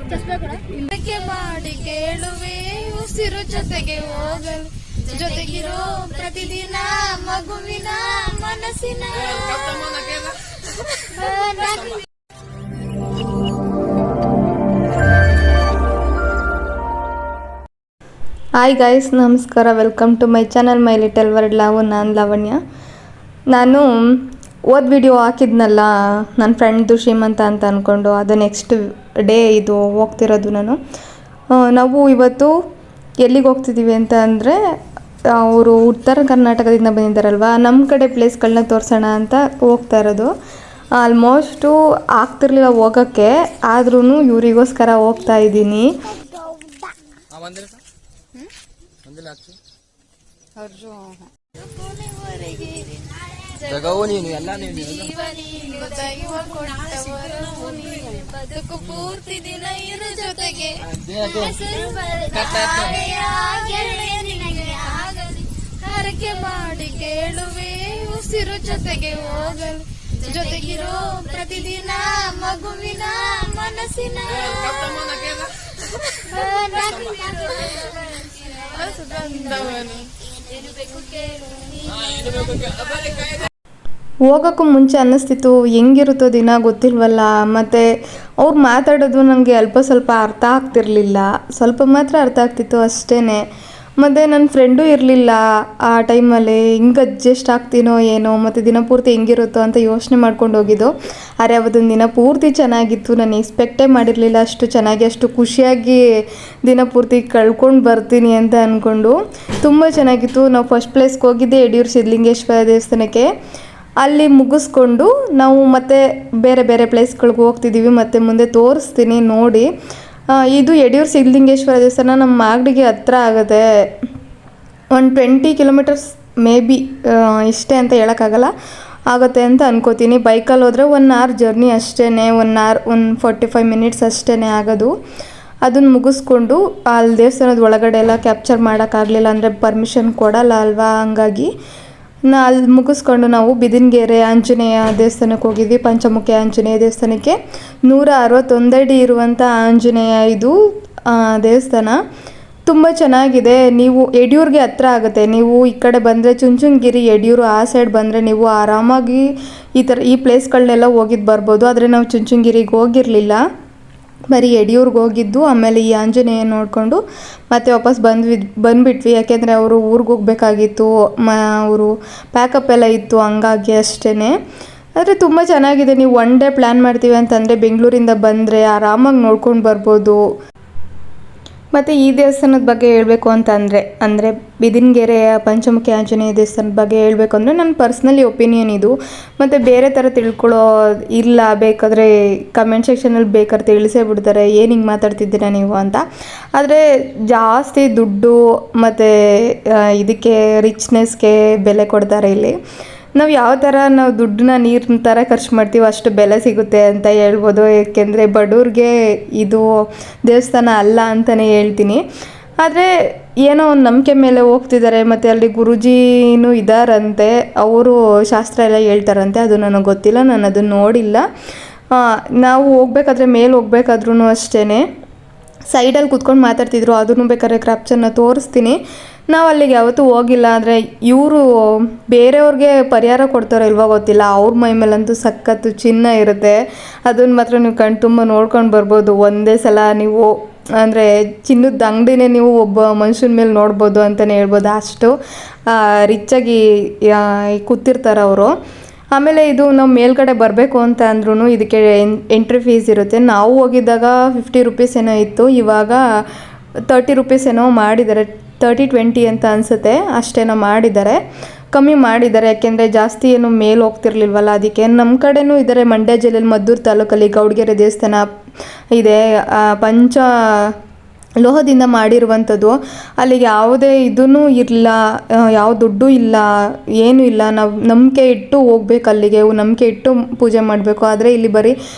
ಇದಕ್ಕೆ ಮಾಡಿ ಕೇಳುವೆ ಉಸಿರು ಜೊತೆಗೆ ಹೋಗಲು ಜೊತೆಗಿರೋ ಪ್ರತಿದಿನ ಮಗುವಿನ ಮನಸ್ಸಿನ ಹಾಯ್ ಗೈಸ್, ನಮಸ್ಕಾರ. Welcome to my channel my little world love. ನಾನು ಲಾವಣ್ಯ. ನಾನು ವಿಡಿಯೋ ಹಾಕಿದ್ನಲ್ಲ ನನ್ನ ಫ್ರೆಂಡ್ದು ಶ್ರೀಮಂತ ಅಂತ ಅಂದ್ಕೊಂಡು, ಅದು ನೆಕ್ಸ್ಟ್ ಡೇ ಇದು ಹೋಗ್ತಿರೋದು. ನಾವು ಇವತ್ತು ಎಲ್ಲಿಗೆ ಹೋಗ್ತಿದ್ದೀವಿ ಅಂತ ಅಂದರೆ, ಅವರು ಉತ್ತರ ಕರ್ನಾಟಕದಿಂದ ಬಂದಿದ್ದಾರಲ್ವ, ನಮ್ಮ ಕಡೆ ಪ್ಲೇಸ್ಗಳನ್ನ ತೋರಿಸೋಣ ಅಂತ ಹೋಗ್ತಾ ಇರೋದು. ಆಲ್ಮೋಸ್ಟು ಆಗ್ತಿರ್ಲಿಲ್ಲ ಹೋಗೋಕ್ಕೆ, ಆದ್ರೂ ಇವರಿಗೋಸ್ಕರ ಹೋಗ್ತಾ ಇದ್ದೀನಿ. ಬದುಕು ಪೂರ್ತಿ ದಿನ ಇರು ಜೊತೆಗೆ ಹರಕೆ ಮಾಡಿ ಕೇಳುವೆ ಉಸಿರು ಜೊತೆಗೆ ಹೋಗಲು ಜೊತೆಗಿರೋ ಪ್ರತಿದಿನ ಮಗುವಿನ ಮನಸ್ಸಿನ ಹೋಗೋಕ್ಕೂ ಮುಂಚೆ ಅನ್ನಿಸ್ತಿತ್ತು ಹೆಂಗಿರುತ್ತೋ ದಿನ ಗೊತ್ತಿಲ್ವಲ್ಲ, ಮತ್ತು ಅವ್ರು ಮಾತಾಡೋದು ನನಗೆ ಅಲ್ಪ ಸ್ವಲ್ಪ ಅರ್ಥ ಆಗ್ತಿರ್ಲಿಲ್ಲ, ಸ್ವಲ್ಪ ಮಾತ್ರ ಅರ್ಥ ಆಗ್ತಿತ್ತು ಅಷ್ಟೇ. ಮತ್ತು ನನ್ನ ಫ್ರೆಂಡೂ ಇರಲಿಲ್ಲ ಆ ಟೈಮಲ್ಲಿ. ಹಿಂಗೆ ಅಡ್ಜಸ್ಟ್ ಆಗ್ತೀನೋ ಏನೋ, ಮತ್ತು ದಿನಪೂರ್ತಿ ಹೆಂಗಿರುತ್ತೋ ಅಂತ ಯೋಚನೆ ಮಾಡ್ಕೊಂಡು ಹೋಗಿದ್ದು. ಆದರೆ ಅವತ್ತೊಂದು ದಿನ ಪೂರ್ತಿ ಚೆನ್ನಾಗಿತ್ತು. ನಾನು ಎಕ್ಸ್ಪೆಕ್ಟೇ ಮಾಡಿರಲಿಲ್ಲ ಅಷ್ಟು ಚೆನ್ನಾಗಿ, ಅಷ್ಟು ಖುಷಿಯಾಗಿ ದಿನಪೂರ್ತಿ ಕಳ್ಕೊಂಡು ಬರ್ತೀನಿ ಅಂತ ಅಂದ್ಕೊಂಡು. ತುಂಬ ಚೆನ್ನಾಗಿತ್ತು. ನಾವು ಫಸ್ಟ್ ಪ್ಲೇಸ್ಗೆ ಹೋಗಿದ್ದೆ ಯಡಿಯೂರು ಸಿದ್ಧಲಿಂಗೇಶ್ವರ ದೇವಸ್ಥಾನಕ್ಕೆ. ಅಲ್ಲಿ ಮುಗಿಸ್ಕೊಂಡು ನಾವು ಮತ್ತೆ ಬೇರೆ ಬೇರೆ ಪ್ಲೇಸ್ಗಳಿಗೆ ಹೋಗ್ತಿದ್ದೀವಿ, ಮತ್ತು ಮುಂದೆ ತೋರಿಸ್ತೀನಿ ನೋಡಿ. ಇದು ಯಡಿಯೂರು ಸಿದ್ಧಲಿಂಗೇಶ್ವರ ದೇವಸ್ಥಾನ ನಮ್ಮ ಮಾಗಡಿಗೆ ಹತ್ರ ಆಗುತ್ತೆ. ಒಂದು 20 ಕಿಲೋಮೀಟರ್ಸ್ ಮೇ ಬಿ, ಇಷ್ಟೇ ಅಂತ ಹೇಳೋಕ್ಕಾಗಲ್ಲ, ಆಗುತ್ತೆ ಅಂತ ಅನ್ಕೋತೀನಿ. ಬೈಕಲ್ಲಿ ಹೋದರೆ 1 ಅವರ್ ಜರ್ನಿ ಅಷ್ಟೇ, 1 ಅವರ್ 45 ಮಿನಿಟ್ಸ್ ಅಷ್ಟೇ ಆಗೋದು. ಅದನ್ನು ಮುಗಿಸ್ಕೊಂಡು ಅಲ್ಲಿ ದೇವಸ್ಥಾನದ ಒಳಗಡೆ ಎಲ್ಲ ಕ್ಯಾಪ್ಚರ್ ಮಾಡೋಕ್ಕಾಗಲಿಲ್ಲ, ಅಂದರೆ ಪರ್ಮಿಷನ್ ಕೊಡಲ್ಲ ಅಲ್ವಾ, ಹಂಗಾಗಿ ಅಲ್ಲಿ ಮುಗಿಸ್ಕೊಂಡು ನಾವು ಬಿದಿನಗೆರೆ ಆಂಜನೇಯ ದೇವಸ್ಥಾನಕ್ಕೆ ಹೋಗಿದ್ವಿ. ಪಂಚಮುಖಿ ಆಂಜನೇಯ ದೇವಸ್ಥಾನಕ್ಕೆ 161 ಅಡಿ ಇರುವಂಥ ಆಂಜನೇಯ ಇದು ದೇವಸ್ಥಾನ. ತುಂಬ ಚೆನ್ನಾಗಿದೆ. ನೀವು ಯಡಿಯೂರಿಗೆ ಹತ್ರ ಆಗುತ್ತೆ. ನೀವು ಈ ಕಡೆ ಬಂದರೆ ಚುಂಚನಗಿರಿ, ಯಡಿಯೂರು ಆ ಸೈಡ್ ಬಂದರೆ ನೀವು ಆರಾಮಾಗಿ ಈ ಪ್ಲೇಸ್ಗಳನ್ನೆಲ್ಲ ಹೋಗಿದ್ದು ಬರ್ಬೋದು. ಆದರೆ ನಾವು ಚುಂಚನಗಿರಿಗೆ ಹೋಗಿರಲಿಲ್ಲ, ಬರೀ ಯಡಿಯೂರಿಗೆ ಹೋಗಿದ್ದು. ಆಮೇಲೆ ಈ ಆಂಜನೇಯ ನೋಡಿಕೊಂಡು ಮತ್ತೆ ವಾಪಸ್ ಬಂದುಬಿಟ್ವಿ. ಯಾಕೆಂದರೆ ಅವರು ಊರಿಗೆ ಹೋಗಬೇಕಾಗಿತ್ತು, ಅವರು ಪ್ಯಾಕಪ್ ಎಲ್ಲ ಇತ್ತು, ಹಂಗಾಗಿ ಅಷ್ಟೇ. ಆದರೆ ತುಂಬ ಚೆನ್ನಾಗಿದೆ. ನೀವು 1 ಡೇ ಪ್ಲ್ಯಾನ್ ಮಾಡ್ತೀವಿ ಅಂತಂದರೆ ಬೆಂಗಳೂರಿಂದ ಬಂದರೆ ಆರಾಮಾಗಿ ನೋಡ್ಕೊಂಡು ಬರ್ಬೋದು. ಮತ್ತು ಈ ದೇವಸ್ಥಾನದ ಬಗ್ಗೆ ಹೇಳಬೇಕು ಅಂದರೆ ಬಿದಿನಗೆರೆಯ ಪಂಚಮುಖಿ ಆಂಜನೇಯ ದೇವಸ್ಥಾನದ ಬಗ್ಗೆ ಹೇಳಬೇಕು ಅಂದರೆ ನನ್ನ ಪರ್ಸ್ನಲಿ ಒಪಿನಿಯನ್ ಇದು. ಮತ್ತು ಬೇರೆ ಥರ ತಿಳ್ಕೊಳ್ಳೋ ಇಲ್ಲ, ಬೇಕಾದರೆ ಕಮೆಂಟ್ ಸೆಕ್ಷನಲ್ಲಿ ಬೇಕಾದ್ರೆ ತಿಳಿಸೇ ಬಿಡ್ತಾರೆ, ಏನು ಹಿಂಗೆ ಮಾತಾಡ್ತಿದ್ದೀರಾ ನೀವು ಅಂತ. ಆದರೆ ಜಾಸ್ತಿ ದುಡ್ಡು ಮತ್ತು ಇದಕ್ಕೆ ರಿಚ್ನೆಸ್ಗೆ ಬೆಲೆ ಕೊಡ್ತಾರೆ ಇಲ್ಲಿ. ನಾವು ಯಾವ ಥರ ನಾವು ದುಡ್ಡನ್ನ ನೀರಿನ ಥರ ಖರ್ಚು ಮಾಡ್ತೀವೋ ಅಷ್ಟು ಬೆಲೆ ಸಿಗುತ್ತೆ ಅಂತ ಹೇಳ್ಬೋದು. ಏಕೆಂದರೆ ಬಡವ್ರಿಗೆ ಇದು ದೇವಸ್ಥಾನ ಅಲ್ಲ ಅಂತಲೇ ಹೇಳ್ತೀನಿ. ಆದರೆ ಏನೋ ಒಂದು ನಂಬಿಕೆ ಮೇಲೆ ಹೋಗ್ತಿದ್ದಾರೆ, ಮತ್ತು ಅಲ್ಲಿ ಗುರೂಜಿನೂ ಇದ್ದಾರಂತೆ, ಅವರು ಶಾಸ್ತ್ರ ಎಲ್ಲ ಹೇಳ್ತಾರಂತೆ. ಅದು ನನಗೆ ಗೊತ್ತಿಲ್ಲ, ನಾನು ಅದನ್ನು ನೋಡಿಲ್ಲ. ನಾವು ಹೋಗ್ಬೇಕಾದ್ರೆ ಮೇಲೆ ಹೋಗ್ಬೇಕಾದ್ರೂ ಅಷ್ಟೇ ಸೈಡಲ್ಲಿ ಕೂತ್ಕೊಂಡು ಮಾತಾಡ್ತಿದ್ರು, ಅದನ್ನು ಬೇಕಾದ್ರೆ ಕ್ರಾಪ್ಚರ್ನ ತೋರಿಸ್ತೀನಿ. ನಾವು ಅಲ್ಲಿಗೆ ಯಾವತ್ತೂ ಹೋಗಿಲ್ಲ. ಆದರೆ ಇವರು ಬೇರೆಯವ್ರಿಗೆ ಪರಿಹಾರ ಕೊಡ್ತಾರೋ ಇಲ್ವೋ ಗೊತ್ತಿಲ್ಲ, ಅವ್ರ ಮೈ ಮೇಲಂತೂ ಸಖತ್ತು ಚಿನ್ನ ಇರುತ್ತೆ. ಅದನ್ನು ಮಾತ್ರ ನೀವು ಕಣ್ ತುಂಬ ನೋಡ್ಕೊಂಡು ಬರ್ಬೋದು ಒಂದೇ ಸಲ. ನೀವು ಅಂದರೆ ಚಿನ್ನದ ಅಂಗಡಿನೇ ನೀವು ಒಬ್ಬ ಮನುಷ್ಯನ ಮೇಲೆ ನೋಡ್ಬೋದು ಅಂತಲೇ ಹೇಳ್ಬೋದು, ಅಷ್ಟು ರಿಚ್ಚಾಗಿ ಕೂತಿರ್ತಾರೆ ಅವರು. ಆಮೇಲೆ ಇದು ನಾವು ಮೇಲ್ಗಡೆ ಬರಬೇಕು ಅಂತ ಅಂದ್ರೂ ಇದಕ್ಕೆ ಎಂಟ್ರಿ ಫೀಸ್ ಇರುತ್ತೆ. ನಾವು ಹೋಗಿದ್ದಾಗ 50 ರೂಪೀಸ್ ಏನೋ ಇತ್ತು, ಇವಾಗ 30 ರೂಪೀಸ್ ಏನೋ ಮಾಡಿದ್ದಾರೆ, 30-20 ಅಂತ ಅನಿಸುತ್ತೆ, ಅಷ್ಟೇನೋ ಮಾಡಿದ್ದಾರೆ, ಕಮ್ಮಿ ಮಾಡಿದ್ದಾರೆ. ಯಾಕೆಂದರೆ ಜಾಸ್ತಿ ಏನು ಮೇಲೆ ಹೋಗ್ತಿರ್ಲಿಲ್ವಲ್ಲ, ಅದಕ್ಕೆ. ನಮ್ಮ ಕಡೆನೂ ಇದ್ದಾರೆ, ಮಂಡ್ಯ ಜಿಲ್ಲೆಯಲ್ಲಿ ಮದ್ದೂರು ತಾಲೂಕಲ್ಲಿ ಗೌಡಗೆರೆ ದೇವಸ್ಥಾನ ಇದೆ, ಲೋಹದಿಂದ ಮಾಡಿರುವಂಥದ್ದು. ಅಲ್ಲಿಗೆ ಯಾವುದೇ ಇದೂ ಇಲ್ಲ, ಯಾವ ದುಡ್ಡು ಇಲ್ಲ, ಏನೂ ಇಲ್ಲ. ನಾವು ನಂಬಿಕೆ ಇಟ್ಟು ಹೋಗ್ಬೇಕು ಅಲ್ಲಿಗೆ, ನಂಬಿಕೆ ಇಟ್ಟು ಪೂಜೆ ಮಾಡಬೇಕು. ಆದರೆ ಇಲ್ಲಿ ಬರೀ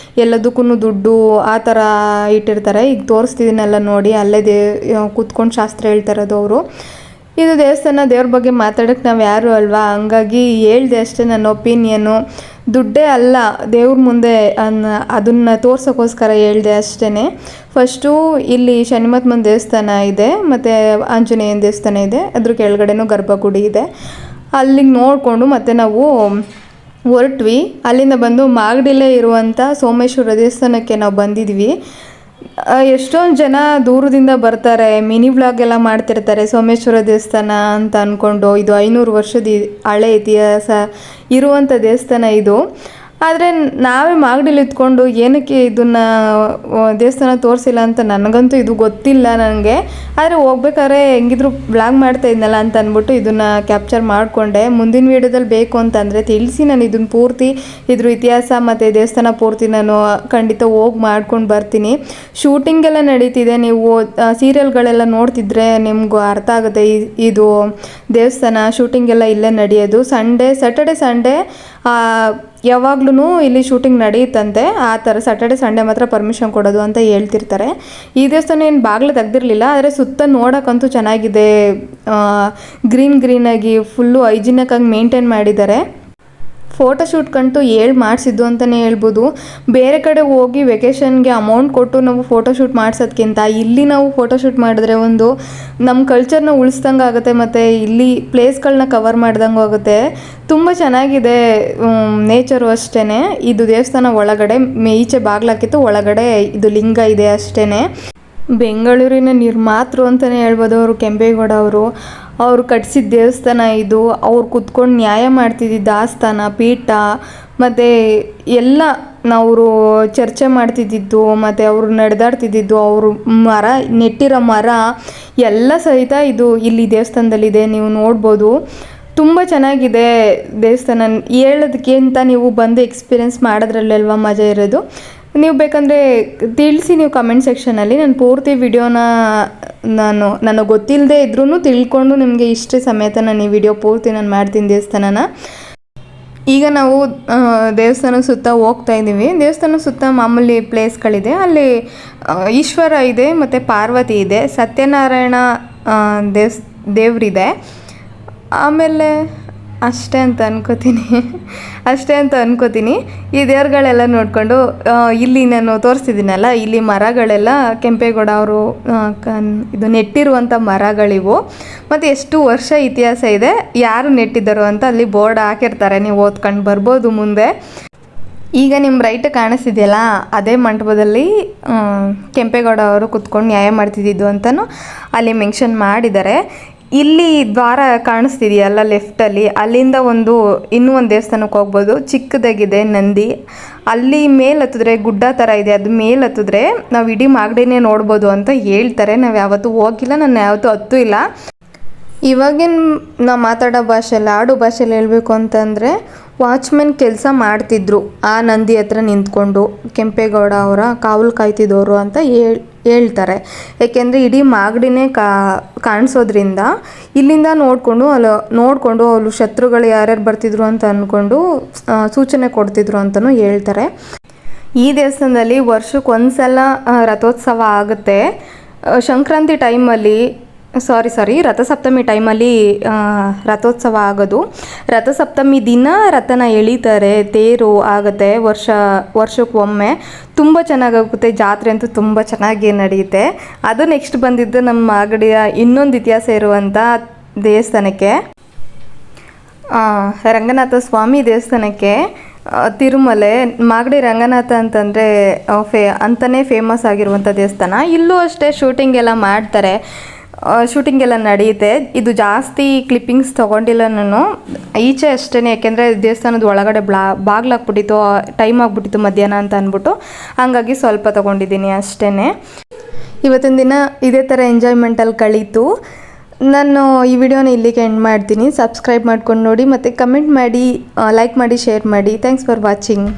ಎಲ್ಲದಕ್ಕೂ ದುಡ್ಡು ಆ ಥರ ಇಟ್ಟಿರ್ತಾರೆ. ಈಗ ತೋರಿಸ್ತಿದ್ದೀನಲ್ಲ ನೋಡಿ, ಅಲ್ಲೇ ಕೂತ್ಕೊಂಡು ಶಾಸ್ತ್ರ ಹೇಳ್ತಾ ಇರೋದು ಅವರು. ಇದು ದೇವಸ್ಥಾನ, ದೇವ್ರ ಬಗ್ಗೆ ಮಾತಾಡೋಕ್ಕೆ ನಾವು ಯಾರು ಅಲ್ವಾ, ಹಂಗಾಗಿ ಹೇಳಿದೆ ಅಷ್ಟೇ ನನ್ನ ಒಪಿನಿಯನ್ನು. ದುಡ್ಡೇ ಅಲ್ಲ, ದೇವ್ರ ಮುಂದೆ ಅದನ್ನು ತೋರ್ಸೋಕ್ಕೋಸ್ಕರ ಹೇಳಿದೆ ಅಷ್ಟೇ. ಫಸ್ಟು ಇಲ್ಲಿ ಶನಿಮಹಾತ್ಮನ ದೇವಸ್ಥಾನ ಇದೆ, ಮತ್ತು ಆಂಜನೇಯನ ದೇವಸ್ಥಾನ ಇದೆ, ಅದ್ರ ಕೆಳಗಡೆನೂ ಗರ್ಭಗುಡಿ ಇದೆ. ಅಲ್ಲಿಗೆ ನೋಡಿಕೊಂಡು ಮತ್ತೆ ನಾವು ಹೊರಟ್ವಿ. ಅಲ್ಲಿಂದ ಬಂದು ಮಾಗಡಿಲೇ ಇರುವಂಥ ಸೋಮೇಶ್ವರ ದೇವಸ್ಥಾನಕ್ಕೆ ನಾವು ಬಂದಿದ್ವಿ. ಎಷ್ಟೊಂದು ಜನ ದೂರದಿಂದ ಬರ್ತಾರೆ, ಮಿನಿ ವ್ಲಾಗ್ ಎಲ್ಲ ಮಾಡ್ತಿರ್ತಾರೆ ಸೋಮೇಶ್ವರ ದೇವಸ್ಥಾನ ಅಂತ ಅಂದ್ಕೊಂಡು. ಇದು 500 ವರ್ಷದ ಹಳೆ ಇತಿಹಾಸ ಇರುವಂಥ ದೇವಸ್ಥಾನ ಇದು. ಆದರೆ ನಾವೇ ಮಾಗಡಿಲಿ ಇದ್ಕೊಂಡು ಏನಕ್ಕೆ ಇದನ್ನು ದೇವಸ್ಥಾನ ತೋರಿಸಿಲ್ಲ ಅಂತ ನನಗಂತೂ ಇದು ಗೊತ್ತಿಲ್ಲ ನನಗೆ. ಆದರೆ ಹೋಗ್ಬೇಕಾದ್ರೆ ಹೆಂಗಿದ್ರು ವ್ಲಾಗ್ ಮಾಡ್ತಾ ಇದ್ನಲ್ಲ ಅಂತ ಅಂದ್ಬಿಟ್ಟು ಇದನ್ನು ಕ್ಯಾಪ್ಚರ್ ಮಾಡಿಕೊಂಡೆ. ಮುಂದಿನ ವೀಡಿಯೋದಲ್ಲಿ ಬೇಕು ಅಂತಂದರೆ ತಿಳಿಸಿ, ನಾನು ಇದನ್ನು ಪೂರ್ತಿ ಇದ್ರ ಇತಿಹಾಸ ಮತ್ತು ದೇವಸ್ಥಾನ ಪೂರ್ತಿ ನಾನು ಖಂಡಿತ ಹೋಗಿ ಮಾಡ್ಕೊಂಡು ಬರ್ತೀನಿ. ಶೂಟಿಂಗ್ ಎಲ್ಲ ನಡೀತಿದೆ, ನೀವು ಸೀರಿಯಲ್ಗಳೆಲ್ಲ ನೋಡ್ತಿದ್ರೆ ನಿಮಗೂ ಅರ್ಥ ಆಗುತ್ತೆ. ಇದು ದೇವಸ್ಥಾನ ಶೂಟಿಂಗ್ ಎಲ್ಲ ಇಲ್ಲೇ ನಡೆಯೋದು. ಸ್ಯಾಟರ್ಡೆ ಸಂಡೇ ಯಾವಾಗ್ಲೂ ಇಲ್ಲಿ ಶೂಟಿಂಗ್ ನಡೆಯುತ್ತಂತೆ. ಆ ಥರ ಸ್ಯಾಟರ್ಡೆ ಸಂಡೇ ಮಾತ್ರ ಪರ್ಮಿಷನ್ ಕೊಡೋದು ಅಂತ ಹೇಳ್ತಿರ್ತಾರೆ. ಈ ದೇವಸ್ಥಾನ ಏನು ಬಾಗಿಲು ತೆಗ್ದಿರಲಿಲ್ಲ, ಆದರೆ ಸುತ್ತ ನೋಡೋಕ್ಕಂತೂ ಚೆನ್ನಾಗಿದೆ. ಗ್ರೀನಾಗಿ ಫುಲ್ಲು ಹೈಜಿನಿಕ್ಕಾಗಿ ಮೇಂಟೈನ್ ಮಾಡಿದ್ದಾರೆ. ಫೋಟೋಶೂಟ್ಗಂತೂ ಮಾಡಿಸಿದ್ದು ಅಂತಲೇ ಹೇಳ್ಬೋದು. ಬೇರೆ ಕಡೆ ಹೋಗಿ ವೆಕೇಷನ್ಗೆ ಅಮೌಂಟ್ ಕೊಟ್ಟು ನಾವು ಫೋಟೋಶೂಟ್ ಮಾಡಿಸೋದ್ಕಿಂತ ಇಲ್ಲಿ ನಾವು ಫೋಟೋಶೂಟ್ ಮಾಡಿದ್ರೆ ಒಂದು ನಮ್ಮ ಕಲ್ಚರ್ನ ಉಳಿಸ್ದಂಗೆ ಆಗುತ್ತೆ, ಮತ್ತು ಇಲ್ಲಿ ಪ್ಲೇಸ್ಗಳನ್ನ ಕವರ್ ಮಾಡ್ದಂಗೆ ಆಗುತ್ತೆ. ತುಂಬ ಚೆನ್ನಾಗಿದೆ ನೇಚರು ಅಷ್ಟೇ. ಇದು ದೇವಸ್ಥಾನ ಒಳಗಡೆ ಈಚೆ ಬಾಗ್ಲಾಕಿತ್ತು, ಒಳಗಡೆ ಇದು ಲಿಂಗ ಇದೆ ಅಷ್ಟೇ. ಬೆಂಗಳೂರಿನ ನಿರ್ಮಾತೃ ಅಂತಲೇ ಹೇಳ್ಬೋದು ಅವರು, ಕೆಂಪೇಗೌಡ ಅವರು ಕಟ್ಸಿದ ದೇವಸ್ಥಾನ ಇದು. ಅವ್ರು ಕುತ್ಕೊಂಡು ನ್ಯಾಯ ಮಾಡ್ತಿದ್ದಿದ್ದು ಆಸ್ಥಾನ, ಪೀಠ, ಮತ್ತು ಎಲ್ಲ ನಾವು ಚರ್ಚೆ ಮಾಡ್ತಿದ್ದಿದ್ದು, ಮತ್ತು ಅವರು ನಡೆದಾಡ್ತಿದ್ದಿದ್ದು, ಅವರು ನೆಟ್ಟಿರೋ ಮರ ಎಲ್ಲ ಸಹಿತ ಇದು ಇಲ್ಲಿ ದೇವಸ್ಥಾನದಲ್ಲಿದೆ, ನೀವು ನೋಡ್ಬೋದು. ತುಂಬ ಚೆನ್ನಾಗಿದೆ ದೇವಸ್ಥಾನ. ಹೇಳೋದಕ್ಕಿಂತ ನೀವು ಬಂದು ಎಕ್ಸ್ಪೀರಿಯೆನ್ಸ್ ಮಾಡೋದ್ರಲ್ಲಲ್ವ ಮಜಾ ಇರೋದು. ನೀವು ಬೇಕಂದರೆ ತಿಳಿಸಿ ನೀವು ಕಮೆಂಟ್ ಸೆಕ್ಷನಲ್ಲಿ. ನಾನು ಪೂರ್ತಿ ವಿಡಿಯೋನ ನನಗೆ ಗೊತ್ತಿಲ್ಲದೆ ಇದ್ರೂ ತಿಳ್ಕೊಂಡು ನಿಮಗೆ ಇಷ್ಟೇ ಸಮೇತ ನಾನು ಈ ವಿಡಿಯೋ ಪೂರ್ತಿ ನಾನು ಮಾಡ್ತೀನಿ ದೇವಸ್ಥಾನನ. ಈಗ ನಾವು ದೇವಸ್ಥಾನ ಸುತ್ತ ಹೋಗ್ತಾ ಇದ್ದೀವಿ. ದೇವಸ್ಥಾನ ಸುತ್ತ ಮಾಮೂಲಿ ಪ್ಲೇಸ್ಗಳಿದೆ. ಅಲ್ಲಿ ಈಶ್ವರ ಇದೆ ಮತ್ತು ಪಾರ್ವತಿ ಇದೆ, ಸತ್ಯನಾರಾಯಣ ದೇವರಿದೆ. ಆಮೇಲೆ ಅಷ್ಟೇ ಅಂತ ಅನ್ಕೋತೀನಿ. ಈ ದೇವ್ರುಗಳೆಲ್ಲ ನೋಡಿಕೊಂಡು ಇಲ್ಲಿ ನಾನು ತೋರಿಸ್ತಿದ್ದೀನಲ್ಲ, ಇಲ್ಲಿ ಮರಗಳೆಲ್ಲ ಕೆಂಪೇಗೌಡ ಅವರು ಇದು ನೆಟ್ಟಿರುವಂಥ ಮರಗಳಿವು. ಮತ್ತು ಎಷ್ಟು ವರ್ಷ ಇತಿಹಾಸ ಇದೆ, ಯಾರು ನೆಟ್ಟಿದ್ದರು ಅಂತ ಅಲ್ಲಿ ಬೋರ್ಡ್ ಹಾಕಿರ್ತಾರೆ, ನೀವು ಓದ್ಕೊಂಡು ಬರ್ಬೋದು ಮುಂದೆ. ಈಗ ನಿಮ್ಮ ರೈಟ್ ಕಾಣಿಸ್ತಿದೆಯಲ್ಲ, ಅದೇ ಮಂಟಪದಲ್ಲಿ ಕೆಂಪೇಗೌಡ ಅವರು ಕುತ್ಕೊಂಡು ನ್ಯಾಯ ಮಾಡ್ತಿದ್ದಿದ್ದು ಅಂತಲೂ ಅಲ್ಲಿ ಮೆನ್ಷನ್ ಮಾಡಿದ್ದಾರೆ. ಇಲ್ಲಿ ದ್ವಾರ ಕಾಣಿಸ್ತಿದೆಯಲ್ಲ ಲೆಫ್ಟಲ್ಲಿ, ಅಲ್ಲಿಂದ ಇನ್ನೂ ಒಂದು ದೇವಸ್ಥಾನಕ್ಕೆ ಹೋಗ್ಬೋದು. ಚಿಕ್ಕದಾಗಿದೆ ನಂದಿ. ಅಲ್ಲಿ ಮೇಲೆ ಹತ್ತಿದ್ರೆ ಗುಡ್ಡ ಥರ ಇದೆ, ಅದು ಮೇಲೆ ಹತ್ತಿದ್ರೆ ನಾವು ಇಡೀ ಮಾಗಡಿನೇ ನೋಡ್ಬೋದು ಅಂತ ಹೇಳ್ತಾರೆ. ನಾವು ಯಾವತ್ತೂ ಹೋಗಿಲ್ಲ, ನಾನು ಯಾವತ್ತೂ ಹತ್ತೂ ಇಲ್ಲ. ಇವಾಗಿನ ನಾವು ಮಾತಾಡೋ ಭಾಷೆಯಲ್ಲಿ, ಆಡು ಭಾಷೆಯಲ್ಲಿ ಹೇಳಬೇಕು ಅಂತಂದರೆ ವಾಚ್ಮೆನ್ ಕೆಲಸ ಮಾಡ್ತಿದ್ರು ಆ ನಂದಿ ಹತ್ರ ನಿಂತ್ಕೊಂಡು, ಕೆಂಪೇಗೌಡ ಅವರ ಕಾವಲು ಕಾಯ್ತಿದ್ದವರು ಅಂತ ಹೇಳ್ತಾರೆ. ಏಕೆಂದರೆ ಇಡೀ ಮಾಗಡಿನೇ ಕಾಣಿಸೋದ್ರಿಂದ ಇಲ್ಲಿಂದ ನೋಡಿಕೊಂಡು ಅವರು ಶತ್ರುಗಳು ಯಾರ್ಯಾರು ಬರ್ತಿದ್ರು ಅಂತ ಅಂದ್ಕೊಂಡು ಸೂಚನೆ ಕೊಡ್ತಿದ್ರು ಅಂತಲೂ ಹೇಳ್ತಾರೆ. ಈ ದೇವಸ್ಥಾನದಲ್ಲಿ ವರ್ಷಕ್ಕೆ ಒಂದ್ಸಲ ರಥೋತ್ಸವ ಆಗುತ್ತೆ. ಸಂಕ್ರಾಂತಿ ಟೈಮಲ್ಲಿ ರಥಸಪ್ತಮಿ ಟೈಮಲ್ಲಿ ರಥೋತ್ಸವ ಆಗೋದು. ರಥಸಪ್ತಮಿ ದಿನ ರಥನ ಎಳಿತಾರೆ, ತೇರು ಆಗುತ್ತೆ ವರ್ಷಕ್ಕೊಮ್ಮೆ. ತುಂಬ ಚೆನ್ನಾಗಾಗುತ್ತೆ, ಜಾತ್ರೆ ಅಂತೂ ತುಂಬ ಚೆನ್ನಾಗಿ ನಡೆಯುತ್ತೆ. ಅದು ನೆಕ್ಸ್ಟ್ ಬಂದಿದ್ದು ನಮ್ಮ ಮಾಗಡಿಯ ಇನ್ನೊಂದು ಇತಿಹಾಸ ಇರುವಂಥ ದೇವಸ್ಥಾನಕ್ಕೆ, ರಂಗನಾಥ ಸ್ವಾಮಿ ದೇವಸ್ಥಾನಕ್ಕೆ. ತಿರುಮಲೆ ಮಾಗಡಿ ರಂಗನಾಥ ಅಂತಂದರೆ ಅಂತಲೇ ಫೇಮಸ್ ಆಗಿರುವಂಥ ದೇವಸ್ಥಾನ. ಇಲ್ಲೂ ಅಷ್ಟೇ ಶೂಟಿಂಗ್ ಎಲ್ಲ ಮಾಡ್ತಾರೆ, ಶೂಟಿಂಗ್ ಎಲ್ಲ ನಡೆಯುತ್ತೆ. ಇದು ಜಾಸ್ತಿ ಕ್ಲಿಪ್ಪಿಂಗ್ಸ್ ತೊಗೊಂಡಿಲ್ಲ ನಾನು, ಈಚೆ ಅಷ್ಟೇ. ಯಾಕೆಂದರೆ ದೇವಸ್ಥಾನದ ಒಳಗಡೆ ಬಾಗ್ಲಾಕ್ಬಿಟ್ಟಿತ್ತು, ಟೈಮ್ ಆಗಿಬಿಟ್ಟಿತ್ತು ಮಧ್ಯಾಹ್ನ ಅಂತ ಅಂದ್ಬಿಟ್ಟು, ಹಂಗಾಗಿ ಸ್ವಲ್ಪ ತೊಗೊಂಡಿದ್ದೀನಿ ಅಷ್ಟೇ. ಇವತ್ತಿನ ದಿನ ಇದೇ ಥರ ಎಂಜಾಯ್ಮೆಂಟಲ್ಲಿ ಕಳೀತು. ನಾನು ಈ ವಿಡಿಯೋನ ಇಲ್ಲಿಗೆ ಎಂಡ್ ಮಾಡ್ತೀನಿ. ಸಬ್ಸ್ಕ್ರೈಬ್ ಮಾಡ್ಕೊಂಡು ನೋಡಿ, ಮತ್ತು ಕಮೆಂಟ್ ಮಾಡಿ, ಲೈಕ್ ಮಾಡಿ, ಶೇರ್ ಮಾಡಿ. Thanks for watching.